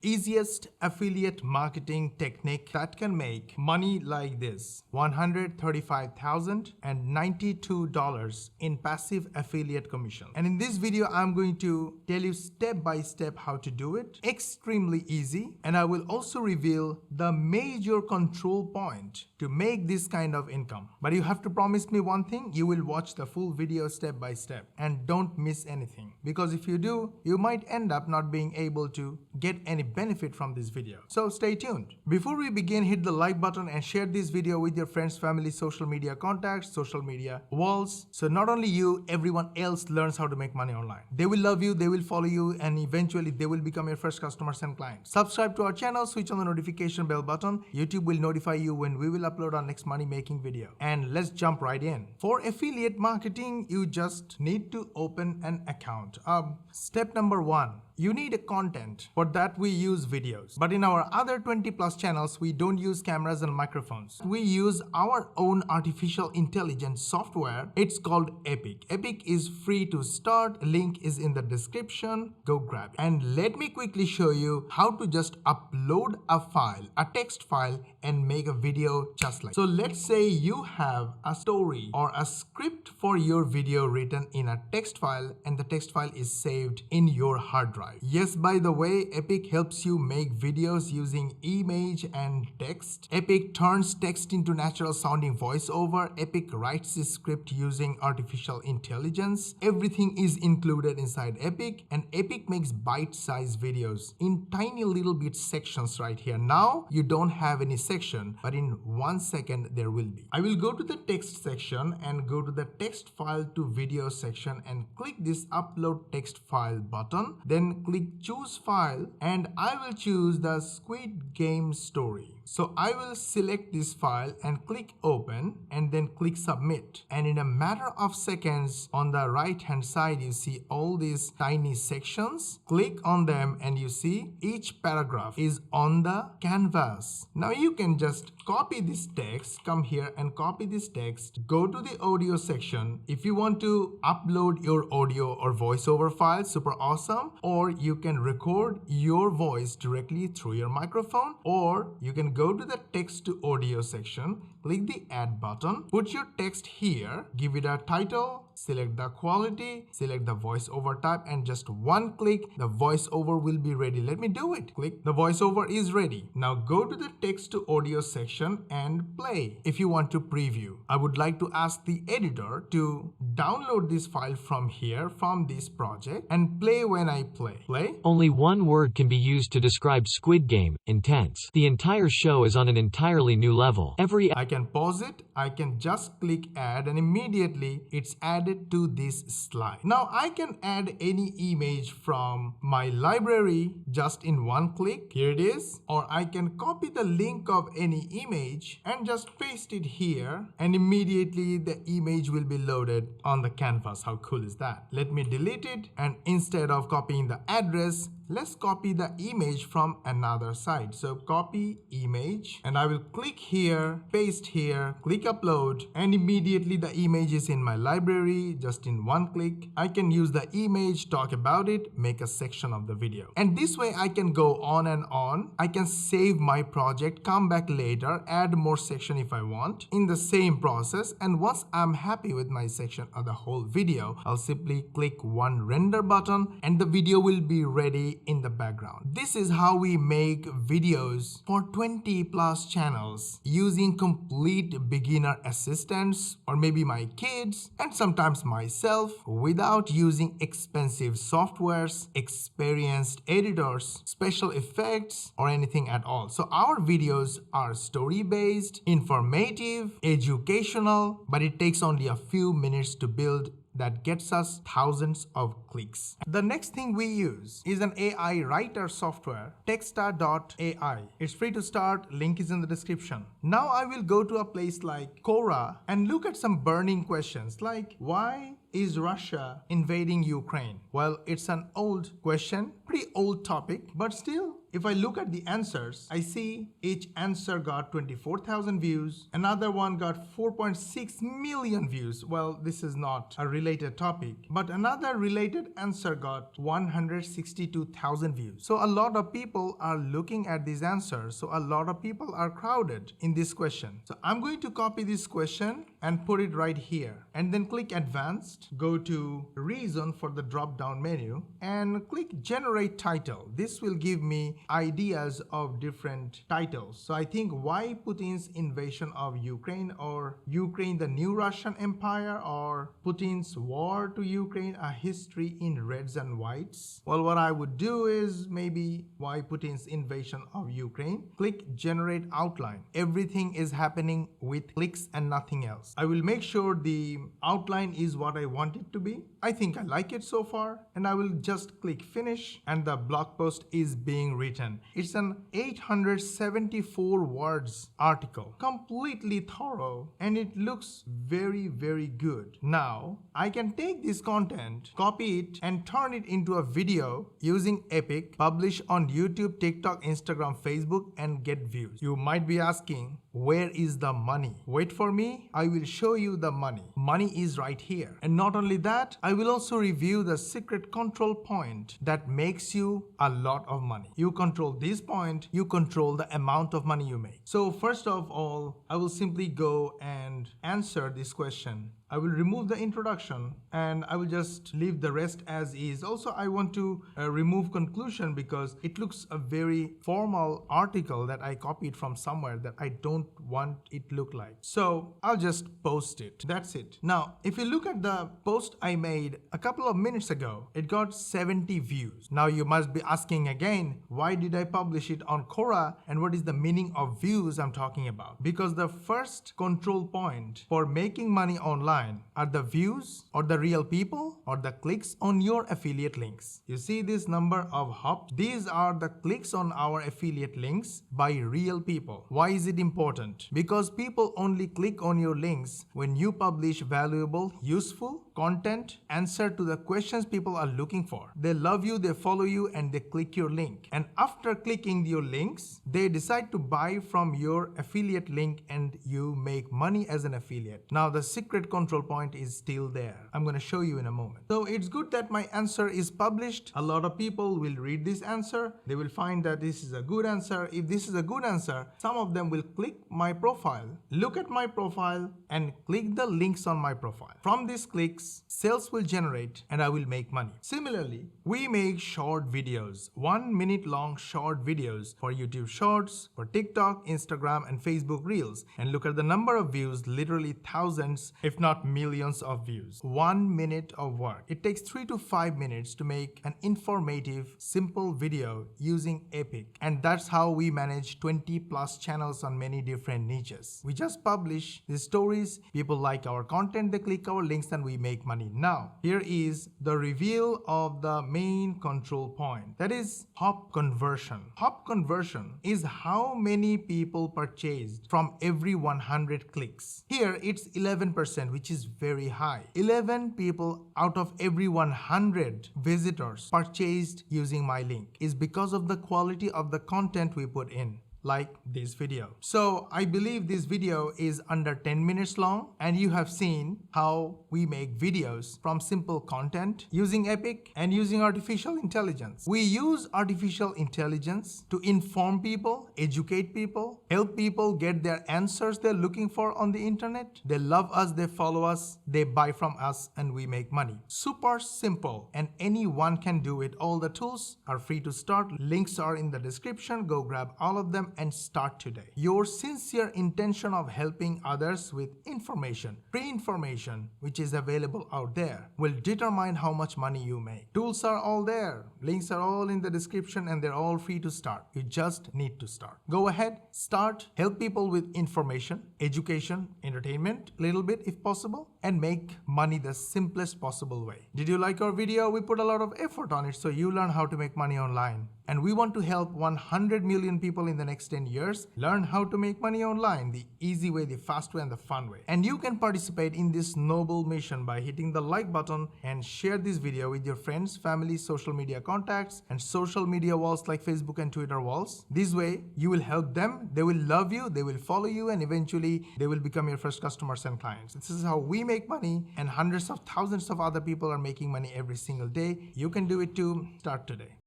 Easiest affiliate marketing technique that can make money like this: $135,092 in passive affiliate commission. And in this video, I'm going to tell you step by step how to do it. Extremely easy. And I will also reveal the major control point to make this kind of income. But you have to promise me one thing: you will watch the full video step by step and don't miss anything. Because if you do, you might end up not being able to get any benefit from this video. So stay tuned. Before we begin, hit the like button and share this video with your friends, family, social media contacts, social media walls. So not only you, everyone else learns how to make money online. They will love you, they will follow you, and eventually they will become your first customers and clients. Subscribe to our channel, switch on the notification bell button. YouTube will notify you when we will upload our next money making video. And let's jump right in. For affiliate marketing, you just need to open an account. Step number 1. You need a content. For that, we use videos. But in our other 20+ channels, we don't use cameras and microphones. We use our own artificial intelligence software. It's called Epic. Epic is free to start. Link is in the description. Go grab it. And let me quickly show you how to just upload a file, a text file, and make a video just like. So let's say you have a story or a script for your video written in a text file, and the text file is saved in your hard drive. Yes, by the way, Epic helps you make videos using image and text. Epic turns text into natural sounding voiceover. Epic writes the script using artificial intelligence. Everything is included inside Epic, and Epic makes bite-sized videos in tiny little bit sections right here. Now you don't have any section, but in 1 second there will be. I will go to the text section and go to the text file to video section and click this upload text file button. Then click choose file, and I will choose the Squid Game story. So I will select this file and click open, and then click submit. And in a matter of seconds, on the right hand side, you see all these tiny sections. Click on them and you see each paragraph is on the canvas. Now you can just copy this text, come here and copy this text, go to the audio section. If you want to upload your audio or voiceover file, super awesome. Or you can record your voice directly through your microphone, or you can go to the text to audio section, click the add button, put your text here, give it a title, select the quality, select the voiceover type, and just one click, the voiceover will be ready. Let me do it. Click, the voiceover is ready. Now go to the text to audio section and play. If you want to preview, I would like to ask the editor to download this file from here, from this project, and play when I play. Play. Only one word can be used to describe Squid Game: intense. The entire show is on an entirely new level. I can pause it, I can just click add, and immediately it's added to this slide. Now I can add any image from my library just in one click. Here it is. Or I can copy the link of any image and just paste it here, and immediately the image will be loaded on the canvas. How cool is that? Let me delete it, and instead of copying the address, let's copy the image from another side. So copy image, and I will click here, paste here, click upload, and immediately the image is in my library just in one click. I can use the image, talk about it, make a section of the video. And this way I can go on and on. I can save my project, come back later, add more section if I want in the same process. And once I'm happy with my section or the whole video, I'll simply click one render button and the video will be ready in the background. This is how we make videos for 20+ channels using complete beginner assistance, or maybe my kids and sometimes myself, without using expensive softwares, experienced editors, special effects, or anything at all. So our videos are story-based, informative, educational, but it takes only a few minutes to build. That gets us thousands of clicks. The next thing we use is an AI writer software, Texta.ai. It's free to start, link is in the description. Now I will go to a place like Quora and look at some burning questions like, why is Russia invading Ukraine? Well, it's an old question, pretty old topic, but still if I look at the answers, I see each answer got 24,000 views. Another one got 4.6 million views. Well, this is not a related topic, but another related answer got 162,000 views. So a lot of people are looking at these answers. So a lot of people are crowded in this question. So I'm going to copy this question and put it right here, and then click advanced, go to reason for the drop down menu and click generate title. This will give me ideas of different titles. So I think why Putin's invasion of Ukraine, or Ukraine the new Russian empire, or Putin's war to Ukraine, a history in reds and whites. Well, what I would do is maybe why Putin's invasion of Ukraine. Click generate outline. Everything is happening with clicks and nothing else. I will make sure the outline is what I want it to be. I think I like it so far, and I will just click finish, and the blog post is being written. It's an 874 words article, completely thorough, and it looks very, very good. Now, I can take this content, copy it, and turn it into a video using Epic, publish on YouTube, TikTok, Instagram, Facebook, and get views. You might be asking, where is the money? Wait for me, I will show you the money. Money is right here. And not only that, I will also review the secret control point that makes you a lot of money. You control this point, you control the amount of money you make. So first of all, I will simply go and answer this question. I will remove the introduction and I will just leave the rest as is. Also, I want to remove conclusion because it looks a very formal article that I copied from somewhere that I don't want it to look like. So I'll just post it. That's it. Now, if you look at the post I made a couple of minutes ago, it got 70 views. Now you must be asking again, why did I publish it on Quora and what is the meaning of views I'm talking about? Because the first control point for making money online are the views or the real people or the clicks on your affiliate links. You see this number of hops? These are the clicks on our affiliate links by real people. Why is it important? Because people only click on your links when you publish valuable, useful content, answer to the questions people are looking for. They love you, they follow you, and they click your link. And after clicking your links, they decide to buy from your affiliate link and you make money as an affiliate. Now the secret control point is still there. I'm going to show you in a moment. So it's good that my answer is published. A lot of people will read this answer. They will find that this is a good answer. If this is a good answer, some of them will click my profile, look at my profile, and click the links on my profile. From these clicks, sales will generate and I will make money. Similarly, we make short videos, 1 minute long short videos for YouTube Shorts, for TikTok, Instagram, and Facebook Reels. And look at the number of views, literally thousands, if not millions of views. 1 minute of work. It takes 3 to 5 minutes to make an informative, simple video using Epic. And that's how we manage 20 plus channels on many different niches. We just publish these stories, people like our content, they click our links, and we make money. Now, here is the reveal of the main control point. That is hop conversion. Hop conversion is how many people purchased from every 100 clicks. Here it's 11%, which is very high. 11 people out of every 100 visitors purchased using my link is because of the quality of the content we put in, like this video. So I believe this video is under 10 minutes long, and you have seen how we make videos from simple content using Epic and using artificial intelligence. We use artificial intelligence to inform people, educate people, help people get their answers they're looking for on the internet. They love us, they follow us, they buy from us, and we make money. Super simple, and anyone can do it. All the tools are free to start. Links are in the description. Go grab all of them and start today. Your sincere intention of helping others with information, free information, which is available out there, will determine how much money you make. Tools are all there. Links are all in the description, and they're all free to start. You just need to start. Go ahead, start, help people with information, education, entertainment, a little bit if possible, and make money the simplest possible way. Did you like our video? We put a lot of effort on it so you learn how to make money online. And we want to help 100 million people in the next next 10 years. Learn how to make money online the easy way, the fast way, and the fun way. And you can participate in this noble mission by hitting the like button and share this video with your friends, family, social media contacts, and social media walls like Facebook and Twitter walls. This way, you will help them, they will love you, they will follow you, and eventually they will become your first customers and clients. This is how we make money, and hundreds of thousands of other people are making money every single day. You can do it too. Start today.